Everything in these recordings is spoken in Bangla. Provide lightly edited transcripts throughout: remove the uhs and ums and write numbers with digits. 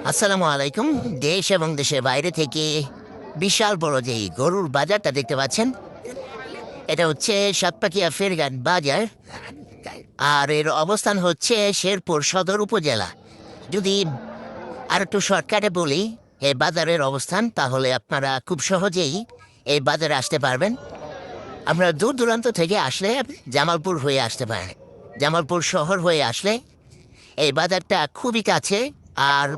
আসসালামু আলাইকুম। দেশ এবং দেশের বাইরে থেকে বিশাল বড় যে গরুর বাজারটা দেখতে পাচ্ছেন, এটা হচ্ছে সাতপাকিয়া ফেরঘাট বাজার। আর এর অবস্থান হচ্ছে শেরপুর সদর উপজেলা। যদি আর একটু শর্টকাটে বলি এই বাজারের অবস্থান, তাহলে আপনারা খুব সহজেই এই বাজারে আসতে পারবেন। আপনারা দূর দূরান্ত থেকে আসলে জামালপুর হয়ে আসতে পারেন। জামালপুর শহর হয়ে আসলে এই বাজারটা খুবই কাছে। আর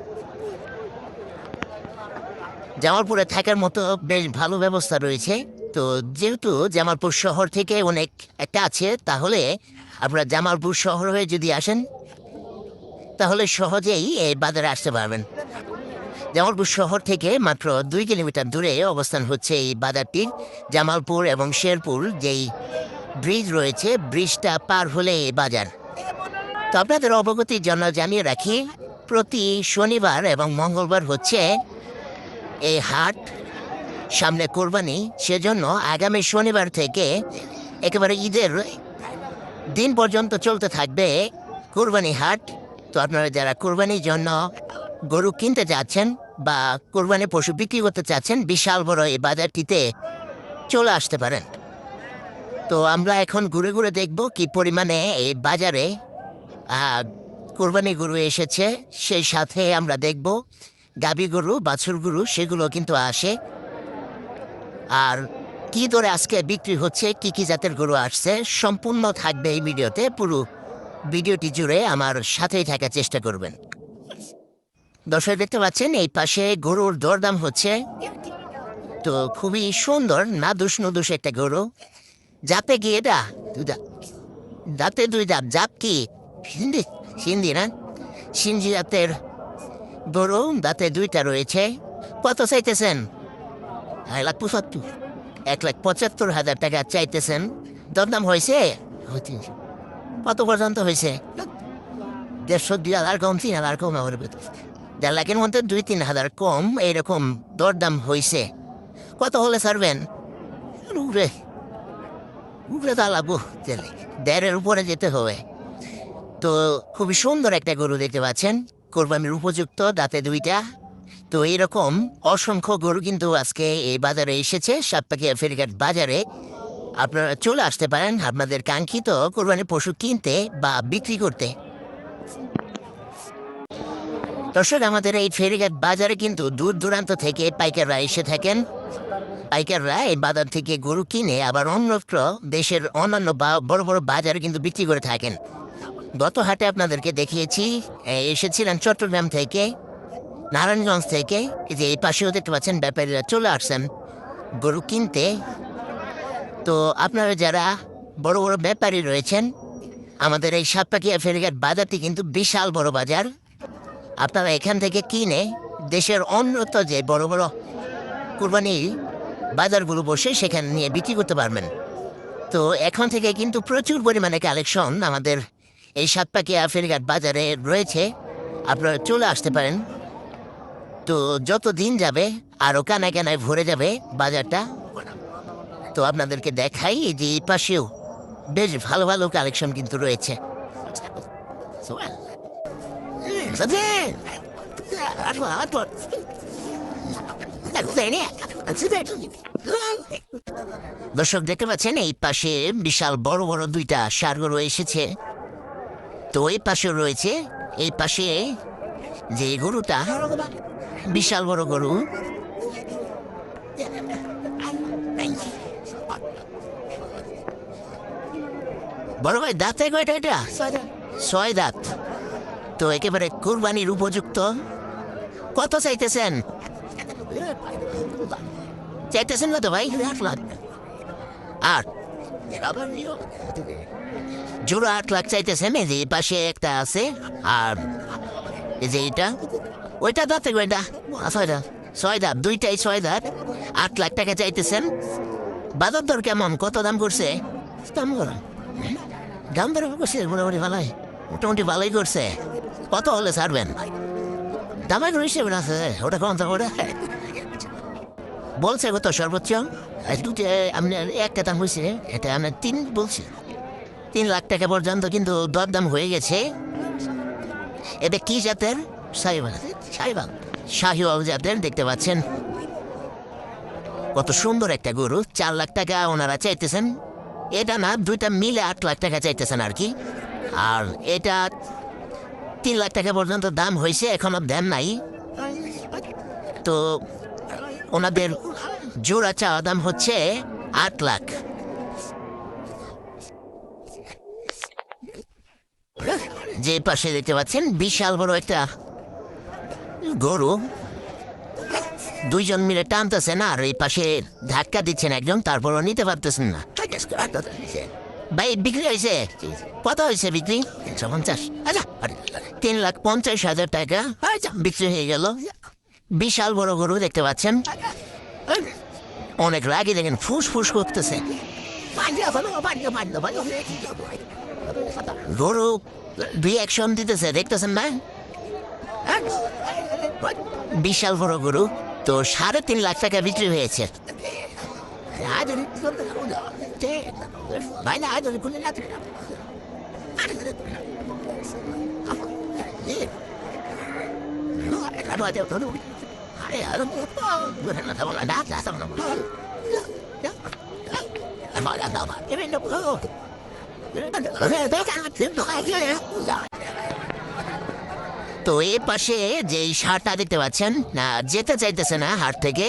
জামালপুরে থাকার মতো বেশ ভালো ব্যবস্থা রয়েছে। তো যেহেতু জামালপুর শহর থেকে অনেক একটা আছে, তাহলে আপনারা জামালপুর শহর হয়ে যদি আসেন, তাহলে সহজেই এই বাজারে আসতে পারবেন। জামালপুর শহর থেকে মাত্র 2 কিলোমিটার দূরে অবস্থান হচ্ছে এই বাজারটির। জামালপুর এবং শেরপুর যেই ব্রিজ রয়েছে, ব্রিজটা পার হলে এই বাজার। তো আপনাদের অবগতির জন্য জানিয়ে রাখি, প্রতি শনিবার এবং মঙ্গলবার হচ্ছে এই হাট। সামনে কোরবানি, সেজন্য আগামী শনিবার থেকে একেবারে ঈদের দিন পর্যন্ত চলতে থাকবে কোরবানি হাট। তো আপনারা যারা কোরবানির জন্য গরু কিনতে যাচ্ছেন বা কোরবানি পশু বিক্রি করতে চাচ্ছেন, বিশাল বড় এই বাজারটিতে চলে আসতে পারেন। তো আমরা এখন ঘুরে ঘুরে দেখব কি পরিমাণে এই বাজারে কোরবানি গরু এসেছে। সেই সাথে আমরা দেখব গাভী গরু, বাছুর গরু, সেগুলো কিন্তু আসে। আর কি দরে আজকে বিক্রি হচ্ছে, কি কি জাতের গরু আসছে, সম্পূর্ণ থাকবে এই ভিডিওতে। পুরো ভিডিওটি জুড়ে আমার সাথেই থাকার চেষ্টা করবেন। দর্শক দেখতে পাচ্ছেন এই পাশে গরুর দরদাম হচ্ছে। তো খুবই সুন্দর নাদুস নুদুস একটা গরু। জাপে কি এটা? দাঁতে দুই দাঁত। জাপ কি? সিন্ধি? সিন্ধি না, সিন্ধি জাতের গরু, দাঁতে দুইটা রয়েছে। কত চাইতেছেন? 1,75,000, 1,75,000 টাকা চাইতেছেন। দরদাম হয়েছে? কত পর্যন্ত হয়েছে? 150, 2,000 কম, 3,000 কম। আমার 1,50,000 মধ্যে 2-3,000 কম এইরকম দরদাম হয়েছে। কত হলে ছাড়বেন? উপরে উপরে তা লাগবো, 1,500-এর উপরে যেতে হবে। তো খুবই সুন্দর একটা গরু দেখতে পাচ্ছেন, কোরবানির উপযুক্ত, দাঁতে দুইটা। তো এইরকম অসংখ্য গরু কিন্তু আজকে এই বাজারে এসেছে, সাতপাকিয়া ফেরঘাট বাজারে। আপনারা চলে আসতে পারেন আপনাদের কাঙ্ক্ষিত কোরবানির পশু কিনতে বা বিক্রি করতে। দর্শক, আমাদের এই ফেরঘাট বাজারে কিন্তু দূর দূরান্ত থেকে পাইকাররা এসে থাকেন। পাইকাররা এই বাজার থেকে গরু কিনে আবার অন্যত্র দেশের অন্যান্য বড় বড় বাজারে কিন্তু বিক্রি করে থাকেন। গত হাটে আপনাদেরকে দেখিয়েছি, এসেছিলেন চট্টগ্রাম থেকে, নারায়ণগঞ্জ থেকে। এই যে এই পাশেও দেখতে পাচ্ছেন ব্যাপারীরা চলে আসছেন গরু কিনতে। তো আপনারা যারা বড় বড় ব্যাপারী রয়েছেন, আমাদের এই সাতপাকিয়া ফেরঘাট বাজারটি কিন্তু বিশাল বড় বাজার। আপনারা এখান থেকে কিনে দেশের অন্যত্র যে বড় বড় কুরবানি বাজারগুলো বসে সেখানে নিয়ে বিক্রি করতে পারবেন। তো এখন থেকে কিন্তু প্রচুর পরিমাণে কালেকশন আমাদের এই সাতপাকিয়া ফেরঘাট বাজারে রয়েছে। আপনারা চলে আসতে পারেন। তো যত দিন যাবে আরও কানায় কানায় ভরে যাবে বাজারটা। তো আপনাদেরকে দেখাই যে এই পাশেও বেশ ভালো ভালো কালেকশন কিন্তু রয়েছে। দর্শক দেখতে পাচ্ছেন এই পাশে বিশাল বড় বড় দুইটা ষাঁড় গরু এসেছে। তো এই পাশে রয়েছে, এই পাশে যে গরুটা বিশাল বড় গরু, বড় ভাই দাঁতে কয়টা? এটা 6 দাঁত। তো একেবারে কুরবানির উপযুক্ত। কত চাইতেছেন? চাইতেছেন কত ভাই? 8 জোড়া 8 লাখ চাইতেছেন। এই যে পাশে একটা আছে, আর এই যে এটা, ওইটা দাঁতে কয়টা? 6 দাঁত, দুইটাই 6 দাঁত। 8 লাখ টাকা চাইতেছেন। বাজার দর কেমন? কত দাম করছে? দাম দর করছে মোটামুটি ভালোই, মোটামুটি ভালোই করছে। কত হলে ছাড়বেন? দামে কোনো হিসেবে আছে? ওটা কম তো, ওটা বলছে কত সর্বোচ্চ? আপনার একটা দাম হয়েছে, এটা আপনার 3 বলছে। 3 লাখ টাকা পর্যন্ত কিন্তু দরদাম হয়ে গেছে। এটা কি জাতের? সাইবাল সাইবাল শাহিওয়াল জাতের দেখতে পাচ্ছেন, কত সুন্দর একটা গরু। 4 লাখ টাকা ওনারা চাইতেছেন। এটা না, দুইটা মিলে 8 লাখ টাকা চাইতেছেন আর কি। আর এটা 3 লাখ টাকা পর্যন্ত দাম হয়েছে, এখনো দেন নাই। তো ওনাদের জোড়া চাওয়া দাম হচ্ছে 8 লাখ। যে পাশে দেখতে পাচ্ছেন বিশাল বড় একটা গরু, দুইজন মিলে টানতেছেন আর এই পাশে ধাক্কা দিচ্ছেন একজন, তারপরও নিতে পারতেছেন না। ভাই বিক্রি হয়েছে? কত হয়েছে বিক্রি? 350। 3,50,000 টাকা বিক্রি হয়ে গেল। বিশাল বড় গরু দেখতে পাচ্ছেন, অনেক রাগি, দেখেন ফুস ফুস করতেছে। গরু রিয়াকশন দিতেছে, দেখতেছেন না? বিশাল বড় গরু। তো 3.5 লাখ টাকা বিক্রি হয়েছে। তো এ পাশে যে ষাঁড়টা দেখতে পাচ্ছেন না, যেতে চাইতেছে না হাট থেকে।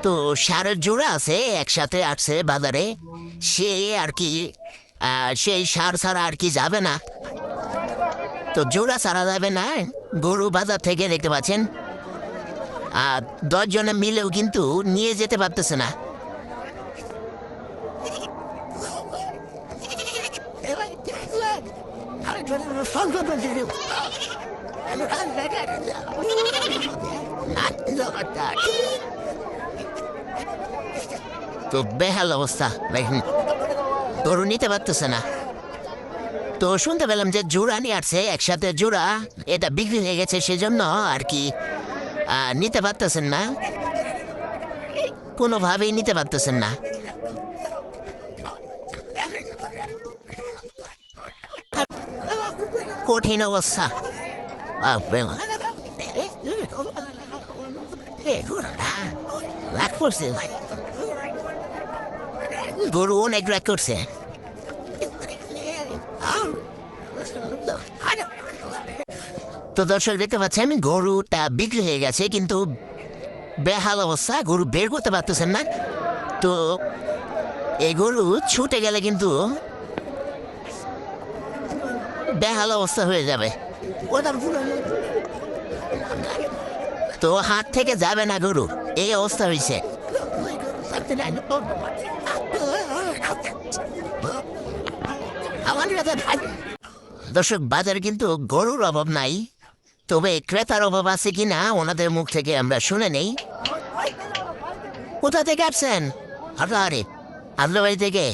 তো ষাঁড়ের জোড়া আছে, একসাথে আসছে বাজারে। সে আর কি সেই ষাঁড় ছাড়া আর কি যাবে না। তো জোড়া ছাড়া যাবে না। গরু বাজার থেকে দেখতে পাচ্ছেন 10 জনে মিলেও কিন্তু নিয়ে যেতে পারতেছে না। তো বেহাল অবস্থা, গরু নিতে পারতেছে না। তো শুনতে পেলাম যে জোড়া নিয়ে আসছে, একসাথে জোড়া, এটা বিক্রি হয়ে গেছে, সেজন্য আর কি নিতে পারতেছেন না, কোনোভাবেই নিতে পারতেছেন না। কঠিন অবস্থা। গরু অনেক রাগ করছে। তো দর্শক দেখতে পাচ্ছেন গরুটা বিক্রি হয়ে গেছে, কিন্তু বেহাল অবস্থা, গরু বের করতে পারতেছেন না। তো এই গরু ছুটে গেলে কিন্তু বেহাল অবস্থা হয়ে যাবে। তো হাত থেকে যাবে না গরু, এই অবস্থা হয়েছে। দর্শক বাজারে কিন্তু গরুর অভাব নাই, তবে ক্রেতার অভাব আছে কিনা ওনাদের মুখ থেকে আমরা শুনে নেই। কোথা থেকে আসছেন? হাজারে হাজারবাড়ি থেকে।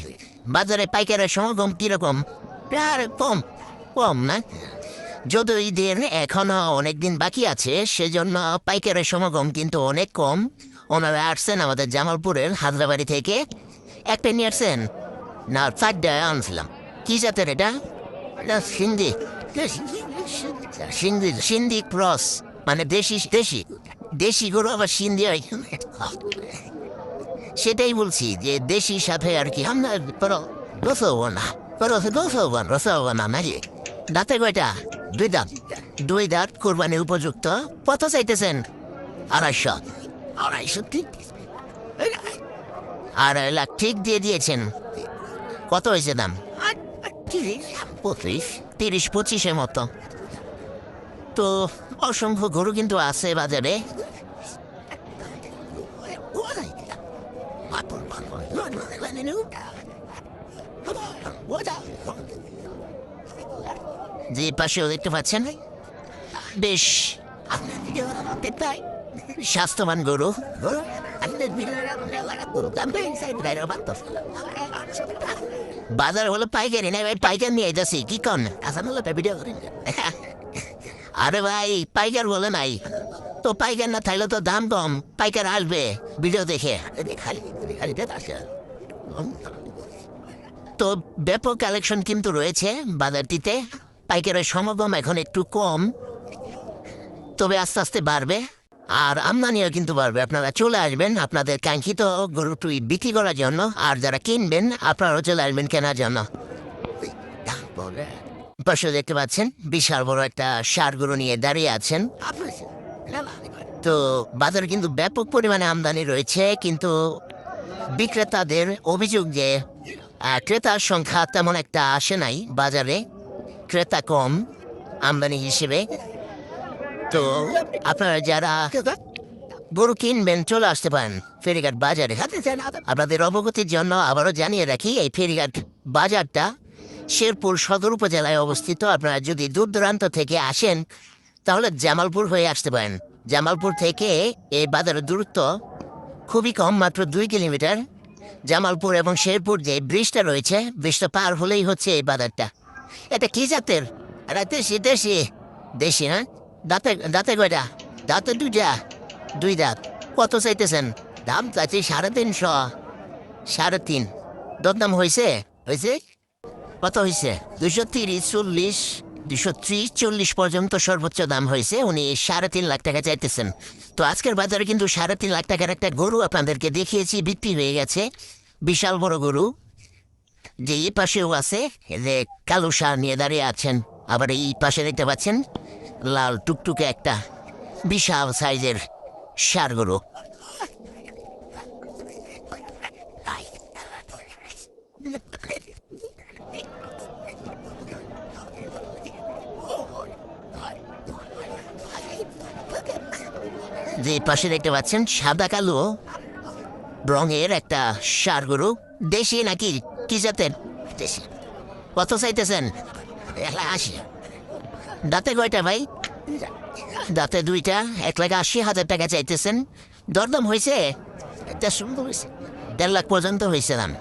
বাজারে পাইকারের সমাগম কিরকম? কম কম না, যদিও ঈদের এখনো অনেকদিন বাকি আছে, সেজন্য পাইকারের সমাগম কিন্তু অনেক কম। ওনারা আসছেন আমাদের জামালপুরের হাজারবাড়ি থেকে। একটা নিয়ে আসছেন না, 4টা আনছিলাম। কি জাতের এটা? সিন্ধি সিন্ধি সিন্ধি ক্রস, মানে দেশি দেশি দেশি গরু আবার সিন্ধি হয়। সেটাই বলছি যে দেশির সাথে আর কি আমরা রসবানা নাকি। দাঁতে কয়টা? 2 দাঁত। 2 দাঁত, কোরবানির উপযুক্ত। কত চাইতেছেন? 250। 250 ঠিক, 2.5 লাখ ঠিক দিয়ে দিয়েছেন। কত হয়েছে দাম? 30-25-এর মতো। তো অসংখ্য গরু কিন্তু আছে বাজারে। যে পাশেও দেখতে পাচ্ছেন বেশ স্বাস্থ্যবান গরু। বাজার হলো পাইকারি না ভাই, পাইকার নিয়ে যাচ্ছি কি কন? আরে ভাই পাইকার বলে নাই তো, পাইকার না থাকলে তো দাম কম, পাইকার আসবে ভিডিও দেখে। তো ব্যাপক কালেকশন কিন্তু রয়েছে বাজারটিতে, পাইকারের সমাগম এখন একটু কম। তবে আস্তে আস্তে বাড়বে, আর আমদানিও কিন্তু বাড়বে। আপনারা চলে আসবেন আপনাদের কাঙ্ক্ষিত গরুটি বিক্রি করার জন্য, আর যারা কিনবেন আপনারাও চলে আসবেন কেনার জন্য। পাশে দেখতে পাচ্ছেন বিশাল বড় একটা ষাঁড় গরু নিয়ে দাঁড়িয়ে আছেন। তো বাজারে কিন্তু ব্যাপক পরিমাণে আমদানি রয়েছে, কিন্তু বিক্রেতাদের অভিযোগ যে ক্রেতার সংখ্যা তেমন একটা আসে নাই বাজারে, ক্রেতা কম আমদানি হিসেবে। তো আপনারা যারা গরু কিনবেন চলে আসতে পারেন ফেরিঘাট বাজারে। আপনাদের অবগতির জন্য আবারও জানিয়ে রাখি, এই ফেরিঘাট বাজারটা শেরপুর সদর উপজেলায় অবস্থিত। আপনারা যদি দূর দূরান্ত থেকে আসেন তাহলে জামালপুর হয়ে আসতে পারেন। জামালপুর থেকে এই বাজারের দূরত্ব খুবই কম, মাত্র 2 কিলোমিটার। জামালপুর এবং শেরপুর যে ব্রিজটা রয়েছে, ব্রিজটা পার হলেই হচ্ছে এই বাজারটা। এটা কি জাতের? দেশি দেশি দেশি না? দাঁতে দাঁতে কয়টা? দাঁতে 2টা, 2 দাঁত। কত চাইতেছেন? দাম চাইছি 350, 3.5। দরদাম হয়েছে? হয়েছে কত হয়েছে? 230, 40, 230, 40 পর্যন্ত সর্বোচ্চ দাম হয়েছে। উনি 3.5 লাখ টাকা চাইতেছেন। তো আজকের বাজারে কিন্তু 3.5 লাখ টাকার একটা গরু আপনাদেরকে দেখিয়েছি, বিক্রি হয়ে গেছে। বিশাল বড় গরু, যে এই পাশেও আছে, যে কালো ষাঁড় নিয়ে দাঁড়িয়ে আছেন। আবার এই পাশে দেখতে পাচ্ছেন লাল টুকটুকে একটা বিশাল সাইজের ষাঁড় গরু। যে পাশে দেখতে পাচ্ছেন সাদা কালো রঙের একটা ষাঁড় গরু। দেশি নাকি কি জাতের? দেশি। কত চাইতেছেন? 1,80,000। দাঁতে কয়টা ভাই? দাঁতে 2টা, 1,80,000 টাকা চাইতেছেন। দরদাম হয়েছে? এটা সুন্দর হয়েছে, 1.5 লাখ পর্যন্ত হয়েছে দাম।